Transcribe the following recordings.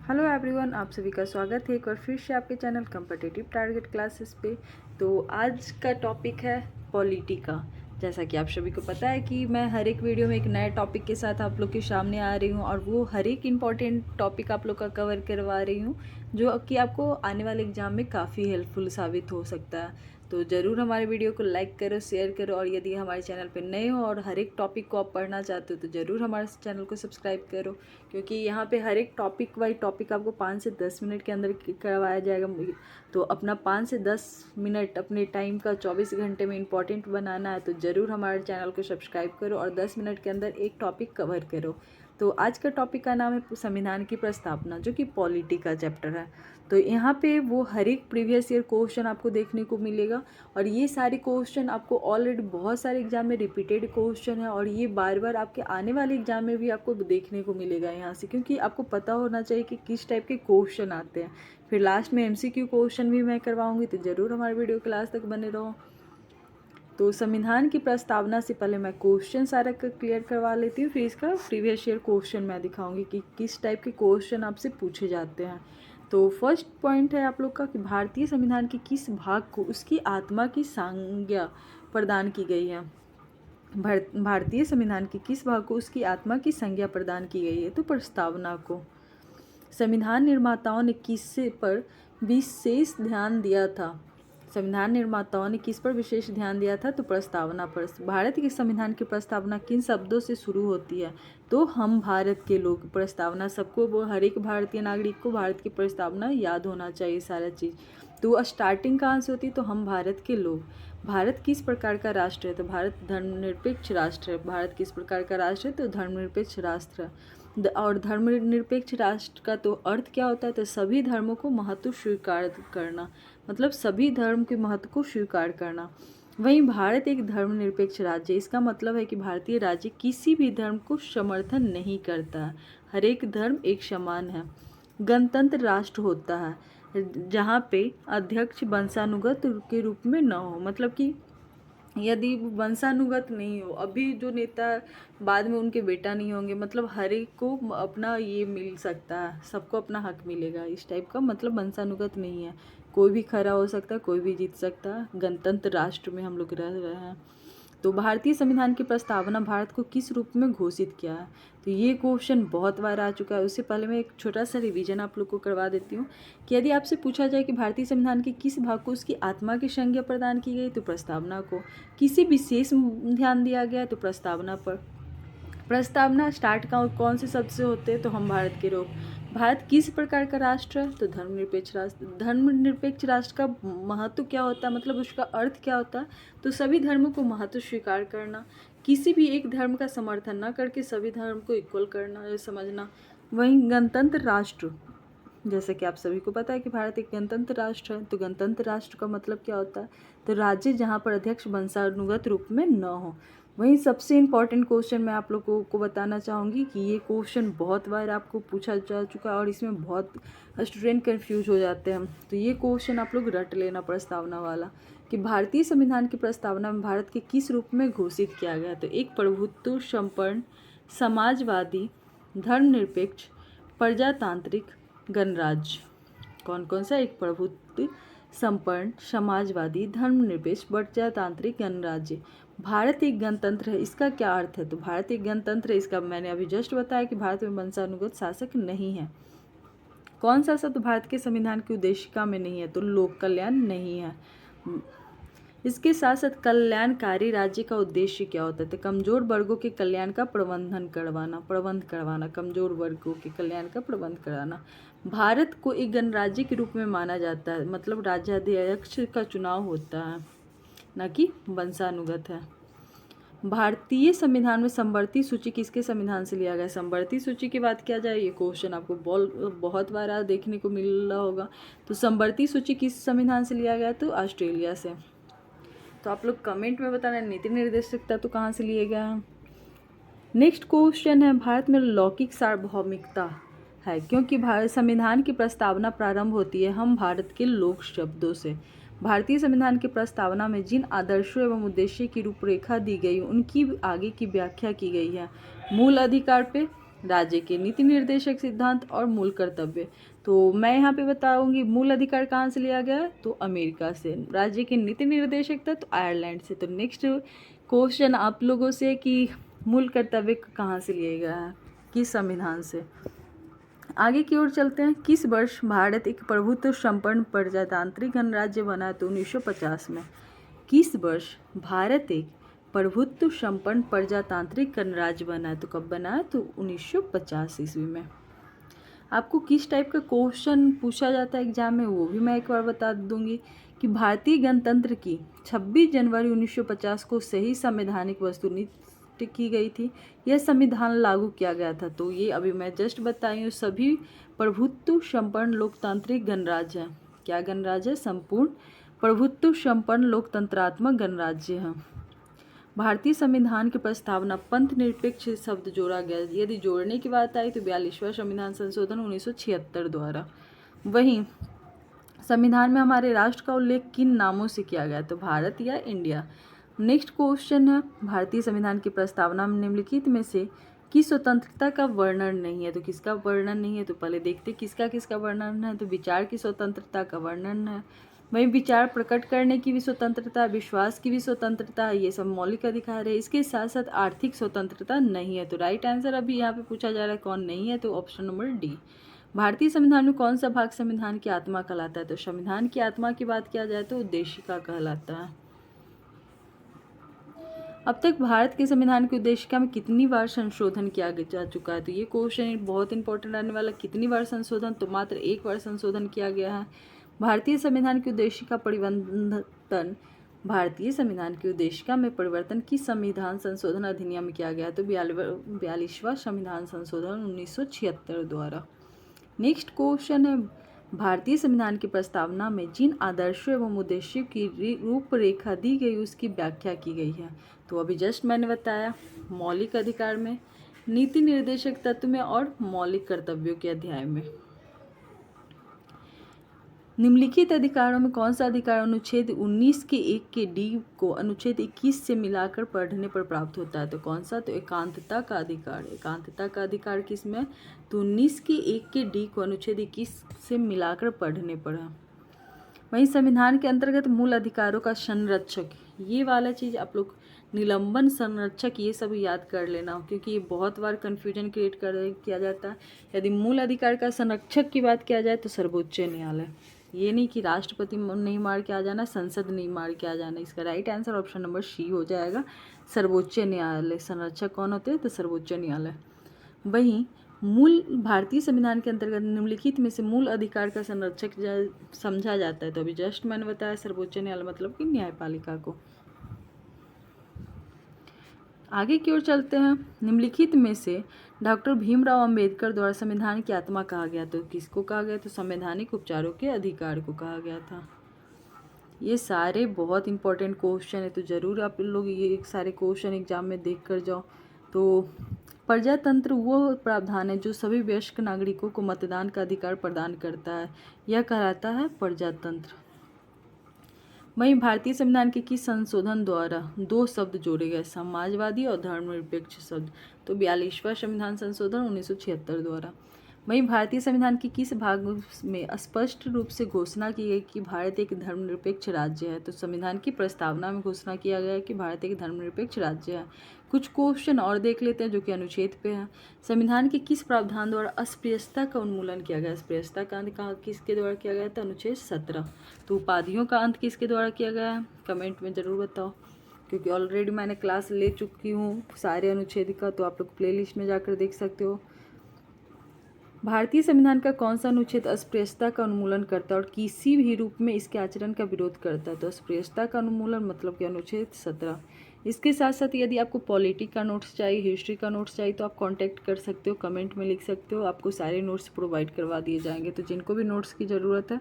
Hello everyone, आप सभी का स्वागत है एक बार फिर से आपके चैनल कॉम्पिटिटिव टारगेट क्लासेस पे। तो आज का टॉपिक है पॉलिटिका। जैसा कि आप सभी को पता है कि मैं हर एक वीडियो में एक नए टॉपिक के साथ आप लोग के सामने आ रही हूँ और वो हर एक इम्पॉर्टेंट टॉपिक आप लोग का कवर करवा रही हूँ जो कि आपको आने वाले एग्जाम में काफ़ी हेल्पफुल साबित हो सकता है। तो ज़रूर हमारे वीडियो को लाइक करो, शेयर करो और यदि हमारे चैनल पर नए हो और हर एक टॉपिक को आप पढ़ना चाहते हो तो ज़रूर हमारे चैनल को सब्सक्राइब करो, क्योंकि यहाँ पे हर एक टॉपिक वाइज टॉपिक आपको 5 से 10 मिनट के अंदर करवाया जाएगा। तो अपना 5 से 10 मिनट अपने टाइम का 24 घंटे में इम्पॉर्टेंट बनाना है तो ज़रूर हमारे चैनल को सब्सक्राइब करो और 10 मिनट के अंदर एक टॉपिक कवर करो। तो आज का टॉपिक का नाम है संविधान की प्रस्तावना, जो कि पॉलिटी का चैप्टर है। तो यहाँ पे वो हर एक प्रीवियस ईयर क्वेश्चन आपको देखने को मिलेगा और ये सारे क्वेश्चन आपको ऑलरेडी बहुत सारे एग्जाम में रिपीटेड क्वेश्चन है और ये बार बार आपके आने वाले एग्जाम में भी आपको देखने को मिलेगा यहाँ से, क्योंकि आपको पता होना चाहिए कि किस टाइप के क्वेश्चन आते हैं। फिर लास्ट में एमसीक्यू क्वेश्चन भी मैं करवाऊँगी, तो ज़रूर हमारे वीडियो के लास्ट तक बने रहो। तो संविधान की प्रस्तावना से पहले मैं क्वेश्चन सारा क्लियर करवा लेती हूँ, फिर इसका प्रीवियस ईयर क्वेश्चन मैं दिखाऊंगी कि किस टाइप के क्वेश्चन आपसे पूछे जाते हैं। तो फर्स्ट पॉइंट है आप लोग का कि भारतीय संविधान के किस भाग को उसकी आत्मा की संज्ञा प्रदान की गई है। भारतीय संविधान के किस भाग को उसकी आत्मा की संज्ञा प्रदान की गई है? तो प्रस्तावना को। संविधान निर्माताओं ने किस पर विशेष ध्यान दिया था? संविधान निर्माताओं ने किस पर विशेष ध्यान दिया था? तो प्रस्तावना पर। भारत के संविधान की प्रस्तावना किन शब्दों से शुरू होती है? तो हम भारत के लोग। प्रस्तावना सबको, वो हर एक भारतीय नागरिक को भारत की प्रस्तावना याद होना चाहिए सारा चीज़। तो स्टार्टिंग कहाँ से होती है? तो हम भारत के लोग। भारत किस प्रकार का राष्ट्र है? तो भारत धर्मनिरपेक्ष राष्ट्र है। भारत किस प्रकार का राष्ट्र है? तो धर्मनिरपेक्ष राष्ट्र है। और धर्मनिरपेक्ष राष्ट्र का तो अर्थ क्या होता है? तो सभी धर्मों को महत्व स्वीकार करना, मतलब सभी धर्म के महत्व को स्वीकार करना। वहीं भारत एक धर्मनिरपेक्ष राज्य है। इसका मतलब है कि भारतीय राज्य किसी भी धर्म को समर्थन नहीं करता। हर एक धर्म एक समान है। गणतंत्र राष्ट्र होता है जहाँ पे अध्यक्ष वंशानुगत के रूप में न हो, मतलब कि यदि वंशानुगत नहीं हो, अभी जो नेता बाद में उनके बेटा नहीं होंगे, मतलब हर एक को अपना ये मिल सकता है, सबको अपना हक मिलेगा, इस टाइप का मतलब वंशानुगत नहीं है। कोई भी खड़ा हो सकता है, कोई भी जीत सकता है। गणतंत्र राष्ट्र में हम लोग रह रहे हैं। तो भारतीय संविधान की प्रस्तावना भारत को किस रूप में घोषित किया है? तो ये क्वेश्चन बहुत बार आ चुका है। उससे पहले मैं एक छोटा सा रिवीजन आप लोग को करवा देती हूँ कि यदि आपसे पूछा जाए कि भारतीय संविधान के किस भाग को उसकी आत्मा की संज्ञा प्रदान की गई, तो प्रस्तावना को। किसी विशेष ध्यान दिया गया, तो प्रस्तावना पर। प्रस्तावना स्टार्ट कौन से शब्द से होते हैं? तो हम भारत के लोग। भारत किस प्रकार का राष्ट्र है? तो धर्मनिरपेक्ष राष्ट्र। धर्मनिरपेक्ष राष्ट्र का महत्व क्या होता है, मतलब उसका अर्थ क्या होता है? तो सभी धर्मों को महत्व स्वीकार करना, किसी भी एक धर्म का समर्थन न करके सभी धर्म को इक्वल करना, ये समझना। वहीं गणतंत्र राष्ट्र, जैसे कि आप सभी को पता है कि भारत एक गणतंत्र राष्ट्र है। तो गणतंत्र राष्ट्र का मतलब क्या होता है? तो राज्य जहाँ पर अध्यक्ष वंशानुगत रूप में न हो। वहीं सबसे इम्पॉर्टेंट क्वेश्चन मैं आप लोगों को बताना चाहूँगी कि ये क्वेश्चन बहुत बार आपको पूछा जा चुका है और इसमें बहुत स्टूडेंट कंफ्यूज हो जाते हैं। तो ये क्वेश्चन आप लोग रट लेना, प्रस्तावना वाला, कि भारतीय संविधान की प्रस्तावना में भारत के किस रूप में घोषित किया गया? तो एक प्रभुत्व संपन्न, समाजवादी, धर्मनिरपेक्ष, प्रजातांत्रिक, गणराज्य। कौन कौन सा? एक प्रभुत्व संपन्न, समाजवादी, धर्मनिरपेक्ष, प्रजातांत्रिक, गणराज्य। भारत एक गणतंत्र है, इसका क्या अर्थ है? तो भारत एक गणतंत्र है, इसका मैंने अभी जस्ट बताया कि भारत में वंशानुगत शासक नहीं है। कौन सा शब्द भारत के संविधान की उद्देशिका में नहीं है? तो लोक कल्याण नहीं है। इसके साथ साथ कल्याणकारी राज्य का उद्देश्य क्या होता है? तो कमजोर वर्गों के कल्याण का प्रबंध करवाना, कमजोर वर्गों के कल्याण का प्रबंध कराना। भारत को एक गणराज्य के रूप में माना जाता है, मतलब राज्याध्यक्ष का चुनाव होता है, न कि वंशानुगत है। भारतीय संविधान में समवर्ती सूची किसके संविधान से लिया गया? समवर्ती सूची की बात किया जाए, ये क्वेश्चन आपको बहुत बार देखने को मिल रहा होगा। तो समवर्ती सूची किस संविधान से लिया गया? तो ऑस्ट्रेलिया से। तो आप लोग कमेंट में बताना नीति निर्देशिका तो कहाँ से लिए गए हैं। नेक्स्ट क्वेश्चन है, भारत में लौकिक सार्वभौमिकता है क्योंकि भारत संविधान की प्रस्तावना प्रारंभ होती है हम भारत के लोक शब्दों से। भारतीय संविधान की प्रस्तावना में जिन आदर्शों एवं उद्देश्य की रूपरेखा दी गई उनकी आगे की व्याख्या की गई है। मूल अधिकार पे राज्य के नीति निर्देशक सिद्धांत और मूल कर्तव्य। तो मैं यहाँ पे बताऊंगी मूल अधिकार कहाँ से लिया गया, तो अमेरिका से। राज्य के नीति निर्देशक तत्व आयरलैंड से। तो नेक्स्ट क्वेश्चन आप लोगों से कि मूल कर्तव्य कहाँ से लिया गया है, किस संविधान से। आगे की ओर चलते हैं। किस वर्ष भारत एक प्रभुत्व संपन्न प्रजातांत्रिक गणराज्य बना, तो 1950 में। किस वर्ष भारत एक प्रभुत्व संपन्न प्रजातांत्रिक गणराज्य बना है, तो कब बना है, तो 1950 ईस्वी में। आपको किस टाइप का क्वेश्चन पूछा जाता है एग्जाम में, वो भी मैं एक बार बता दूंगी कि भारतीय गणतंत्र की 26 जनवरी 1950 को सही संवैधानिक वस्तुनिष्ठ की गई थी। यह संविधान लागू किया गया था। तो ये अभी मैं जस्ट बताई हूँ, सभी प्रभुत्व संपन्न लोकतांत्रिक गणराज्य हैं। क्या गणराज्य है, संपूर्ण प्रभुत्व संपन्न लोकतंत्रात्मक गणराज्य है। भारतीय संविधान की प्रस्तावना पंथ निरपेक्ष शब्द जोड़ा गया। यदि जोड़ने की बात आई तो 42वां संविधान संशोधन 1976 द्वारा। वहीं संविधान में हमारे राष्ट्र का उल्लेख किन नामों से किया गया, तो भारत या इंडिया। नेक्स्ट क्वेश्चन है, भारतीय संविधान की प्रस्तावना में निम्नलिखित में से किस स्वतंत्रता का वर्णन नहीं है, तो किसका वर्णन नहीं है, तो पहले देखते किसका किसका वर्णन है। तो विचार की स्वतंत्रता का वर्णन है। वहीं विचार प्रकट करने की भी स्वतंत्रता, विश्वास की भी स्वतंत्रता, ये सब मौलिक अधिकार है। इसके साथ साथ आर्थिक स्वतंत्रता नहीं है। तो राइट आंसर अभी यहाँ पे पूछा जा रहा है कौन नहीं है, तो ऑप्शन नंबर डी। भारतीय संविधान में कौन सा भाग संविधान की आत्मा कहलाता है, तो संविधान की आत्मा की बात किया जाए तो उद्देशिका कहलाता है। अब तक भारत के संविधान की उद्देशिका में कितनी बार संशोधन किया जा चुका है, तो ये क्वेश्चन बहुत इंपॉर्टेंट रहने वाला। कितनी बार संशोधन, तो मात्र एक बार संशोधन किया गया है। भारतीय संविधान की उद्देशिका परिवर्तन, भारतीय संविधान की उद्देशिका में परिवर्तन किस संविधान संशोधन अधिनियम में किया गया, तो 42वां संविधान संशोधन 1976 द्वारा। नेक्स्ट क्वेश्चन है, भारतीय संविधान की प्रस्तावना में जिन आदर्शों एवं उद्देश्यों की रूपरेखा दी गई उसकी व्याख्या की गई है, तो अभी जस्ट मैंने बताया मौलिक अधिकार में, नीति निर्देशक तत्व में और मौलिक कर्तव्यों के अध्याय में। निम्नलिखित अधिकारों में कौन सा अधिकार अनुच्छेद 19 के 1 के डी को अनुच्छेद 21 से मिलाकर पढ़ने पर प्राप्त होता है, तो कौन सा, तो एकांतता का अधिकार। एकांतता का अधिकार किसमें, तो 19 के 1 के डी को अनुच्छेद 21 से मिलाकर पढ़ने पर है। वहीं संविधान के अंतर्गत मूल अधिकारों का संरक्षक, ये वाला चीज़ आप लोग निलंबन संरक्षक ये सब याद कर लेना, क्योंकि ये बहुत बार कन्फ्यूजन क्रिएट किया जाता है। यदि मूल अधिकार का संरक्षक की बात किया जाए तो सर्वोच्च न्यायालय। ये नहीं कि राष्ट्रपति नहीं मार के आ जाना, संसद नहीं मार के आ जाना। इसका right answer option number C हो जाएगा, सर्वोच्च न्यायालय। संरक्षक कौन होते हैं, तो सर्वोच्च न्यायालय। वहीं मूल भारतीय संविधान के अंतर्गत निम्नलिखित में से मूल अधिकार का संरक्षक समझा जाता है, तो अभी जस्ट मैंने बताया सर्वोच्च न्यायालय मतलब कि न्यायपालिका को। आगे की ओर चलते हैं। निम्नलिखित में से डॉक्टर भीमराव अंबेडकर द्वारा संविधान की आत्मा कहा गया, तो किसको कहा गया, तो संवैधानिक उपचारों के अधिकार को कहा गया था। ये सारे बहुत इंपॉर्टेंट क्वेश्चन है, तो ज़रूर आप लोग ये सारे क्वेश्चन एग्जाम में देख कर जाओ। तो प्रजातंत्र वो प्रावधान है जो सभी वयस्क नागरिकों को मतदान का अधिकार प्रदान करता है, यह कहलाता है प्रजातंत्र। वहीं भारतीय संविधान के किस संशोधन द्वारा 2 शब्द जोड़े गए, समाजवादी और धर्मनिरपेक्ष शब्द, तो 42वां संविधान संशोधन 1976 द्वारा। वहीं भारतीय संविधान के किस भाग में स्पष्ट रूप से घोषणा की गई कि भारत एक धर्मनिरपेक्ष राज्य है, तो संविधान की प्रस्तावना में घोषणा किया गया है कि भारत एक धर्मनिरपेक्ष राज्य है। कुछ क्वेश्चन और देख लेते हैं जो कि अनुच्छेद पे है। संविधान के किस प्रावधान द्वारा अस्पृश्यता का उन्मूलन किया गया, अस्पृश्यता का अंत किसके द्वारा किया गया था, अनुच्छेद 17। तो उपाधियों का अंत किसके द्वारा किया गया है, कमेंट में ज़रूर बताओ, क्योंकि ऑलरेडी मैंने क्लास ले चुकी हूँ सारे अनुच्छेद का, तो आप लोग प्लेलिस्ट में जाकर देख सकते हो। भारतीय संविधान का कौन सा अनुच्छेद अस्पृश्यता का उन्मूलन करता है और किसी भी रूप में इसके आचरण का विरोध करता है, तो अस्पृश्यता का उन्मूलन मतलब कि अनुच्छेद 17। इसके साथ साथ यदि आपको पॉलिटी का नोट्स चाहिए, हिस्ट्री का नोट्स चाहिए, तो आप कांटेक्ट कर सकते हो, कमेंट में लिख सकते हो, आपको सारे नोट्स प्रोवाइड करवा दिए जाएंगे। तो जिनको भी नोट्स की ज़रूरत है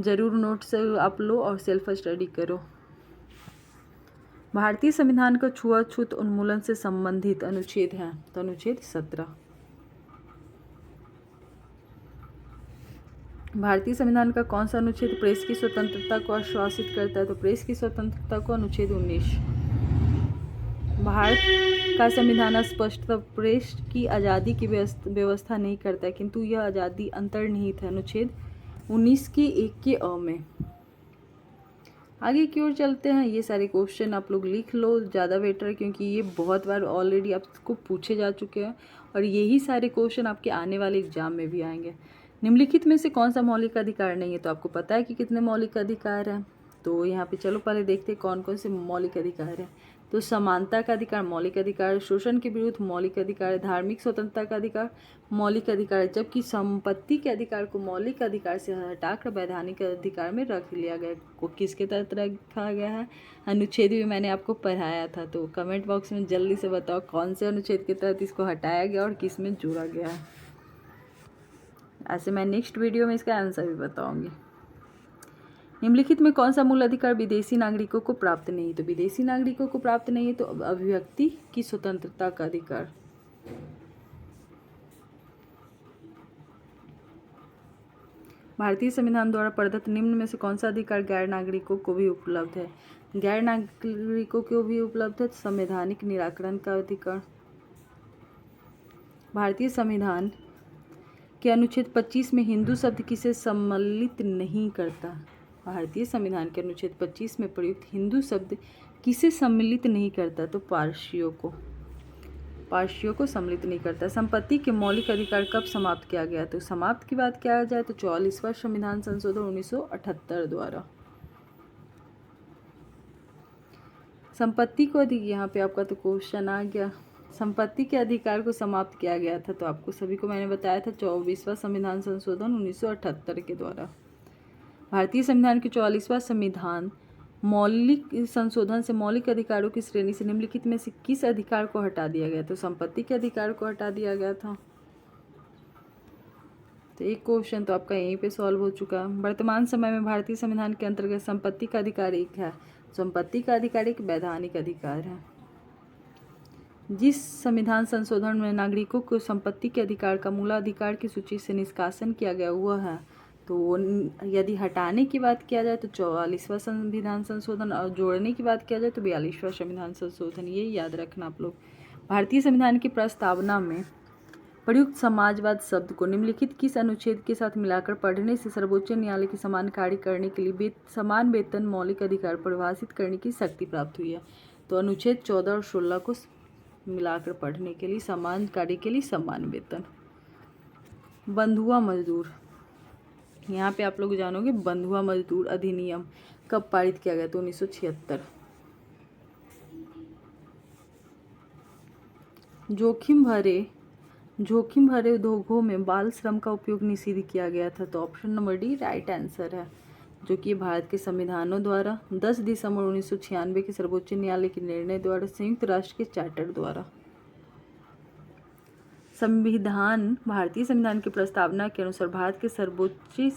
ज़रूर नोट्स आप लो और सेल्फ स्टडी करो। भारतीय संविधान का छुआछूत उन्मूलन से संबंधित अनुच्छेद है, तो अनुच्छेद 17। भारतीय संविधान का कौन सा अनुच्छेद प्रेस की स्वतंत्रता को आश्वासित करता है, तो प्रेस की स्वतंत्रता को अनुच्छेद 19। भारत का संविधान स्पष्ट की आज़ादी की व्यवस्था नहीं करता है, किंतु यह आज़ादी अंतर्निहित है अनुच्छेद 19 के 1 के अ में। आगे की ओर चलते हैं। ये सारे क्वेश्चन आप लोग लिख लो, ज़्यादा बेटर है, क्योंकि ये बहुत बार ऑलरेडी आपको पूछे जा चुके हैं और यही सारे क्वेश्चन आपके आने वाले एग्जाम में भी आएंगे। निम्नलिखित में से कौन सा मौलिक अधिकार नहीं है? तो आपको पता है कि कितने मौलिक अधिकार हैं। तो यहाँ पे चलो पहले देखते हैं कौन कौन से मौलिक अधिकार हैं। तो समानता का अधिकार मौलिक अधिकार, शोषण के विरुद्ध मौलिक अधिकार, धार्मिक स्वतंत्रता का अधिकार मौलिक अधिकार, जबकि संपत्ति के अधिकार को मौलिक अधिकार से हटाकर वैधानिक अधिकार में रख लिया गया। को किसके तहत रखा गया है? अनुच्छेद भी मैंने आपको पढ़ाया था, तो कमेंट बॉक्स में जल्दी से बताओ कौन से अनुच्छेद के तहत इसको हटाया गया और किस में जोड़ा गया है। ऐसे मैं नेक्स्ट वीडियो में इसका आंसर भी बताऊंगी। निम्नलिखित में कौन सा मूल अधिकार विदेशी नागरिकों को प्राप्त नहीं? तो विदेशी नागरिकों को प्राप्त नहीं है तो अभिव्यक्ति की स्वतंत्रता का अधिकार। भारतीय संविधान द्वारा प्रदत्त निम्न में से कौन सा अधिकार गैर नागरिकों को भी उपलब्ध है? गैर नागरिकों को भी उपलब्ध है संवैधानिक निराकरण का अधिकार। भारतीय संविधान के अनुच्छेद 25 में हिंदू शब्द किसे सम्मिलित नहीं करता? भारतीय संविधान के अनुच्छेद 25 में प्रयुक्त हिंदू शब्द किसे सम्मिलित नहीं करता? तो पारसियों को सम्मिलित नहीं करता। संपत्ति के मौलिक अधिकार कब समाप्त किया गया? तो समाप्त की बात किया जाए तो 44वां संविधान संशोधन 1978 द्वारा। संपत्ति को यहाँ पे आपका तो क्वेश्चन आ गया, संपत्ति के अधिकार को समाप्त किया गया था, तो आपको सभी को मैंने बताया था 24वां संविधान संशोधन 1978 के द्वारा। भारतीय संविधान के 44वां संविधान मौलिक संशोधन से मौलिक अधिकारों की श्रेणी से निम्नलिखित में से किस अधिकार को हटा दिया गया? तो संपत्ति के अधिकार को हटा दिया गया था। तो एक क्वेश्चन तो आपका यहीं पे सॉल्व हो चुका है। वर्तमान समय में भारतीय संविधान के अंतर्गत संपत्ति का अधिकार एक है। संपत्ति का अधिकार एक वैधानिक अधिकार है। जिस संविधान संशोधन में नागरिकों को संपत्ति के अधिकार का मूलाधिकार की सूची से निष्कासन किया गया हुआ है, तो यदि हटाने की बात किया जाए तो 44वां संविधान संशोधन और जोड़ने की बात किया जाए तो 42वां संविधान संशोधन। ये याद रखना आप लोग। भारतीय संविधान की प्रस्तावना में प्रयुक्त समाजवाद शब्द को निम्नलिखित किस अनुच्छेद के साथ मिलाकर पढ़ने से सर्वोच्च न्यायालय की समान कार्य करने के लिए समान वेतन मौलिक अधिकार परिभाषित करने की शक्ति प्राप्त हुई है? तो अनुच्छेद 14 और 16 को मिलाकर पढ़ने के लिए समान कार्य के लिए समान वेतन। बंधुआ मजदूर, यहाँ पे आप लोग जानोगे बंधुआ मजदूर अधिनियम कब पारित किया गया? तो 1976। जोखिम भरे उद्योगों में बाल श्रम का उपयोग निषिद्ध किया गया था, तो option number D right answer है, जो कि भारत के संविधानों द्वारा 10 दिसंबर 1996 के सर्वोच्च न्यायालय के निर्णय द्वारा संयुक्त राष्ट्र के चार्टर द्वारा। भारतीय संविधान की प्रस्तावना के अनुसार भारत के सर्वोच्च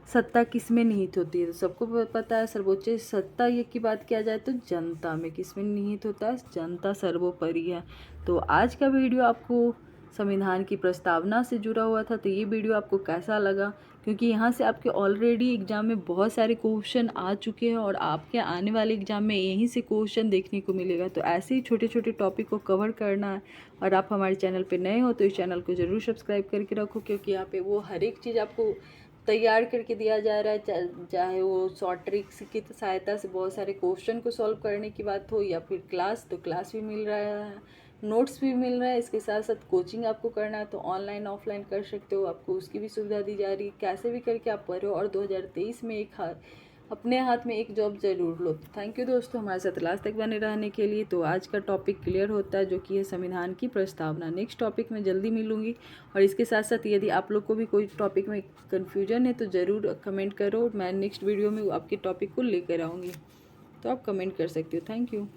सत्ता किसमें निहित होती है? तो सबको पता है सर्वोच्च सत्ता ये की बात किया जाए तो जनता में। किसमें निहित होता है? जनता सर्वोपरि है। तो आज का वीडियो आपको संविधान की प्रस्तावना से जुड़ा हुआ था, तो ये वीडियो आपको कैसा लगा? क्योंकि यहाँ से आपके ऑलरेडी एग्जाम में बहुत सारे क्वेश्चन आ चुके हैं और आपके आने वाले एग्जाम में यहीं से क्वेश्चन देखने को मिलेगा। तो ऐसे ही छोटे छोटे टॉपिक को कवर करना है। और आप हमारे चैनल पे नए हो तो इस चैनल को ज़रूर सब्सक्राइब करके रखो, क्योंकि यहाँ पे वो हर एक चीज़ आपको तैयार करके दिया जा रहा है, चाहे वो शॉर्ट ट्रिक्स की सहायता से बहुत सारे क्वेश्चन को सॉल्व करने की बात हो, या फिर क्लास भी मिल रहा है, नोट्स भी मिल रहा है। इसके साथ साथ कोचिंग आपको करना है तो ऑनलाइन ऑफलाइन कर सकते हो, आपको उसकी भी सुविधा दी जा रही है। कैसे भी करके आप पढ़ो और 2023 में अपने हाथ में एक जॉब ज़रूर लो। थैंक यू दोस्तों हमारे साथ लास्ट तक बने रहने के लिए। तो आज का टॉपिक क्लियर होता है, जो कि है संविधान की प्रस्तावना। नेक्स्ट टॉपिक में जल्दी मिलूंगी। और इसके साथ साथ यदि आप लोग को भी कोई टॉपिक में कन्फ्यूजन है तो ज़रूर कमेंट करो, मैं नेक्स्ट वीडियो में आपके टॉपिक को लेकर आऊँगी, तो आप कमेंट कर सकते हो। Thank you.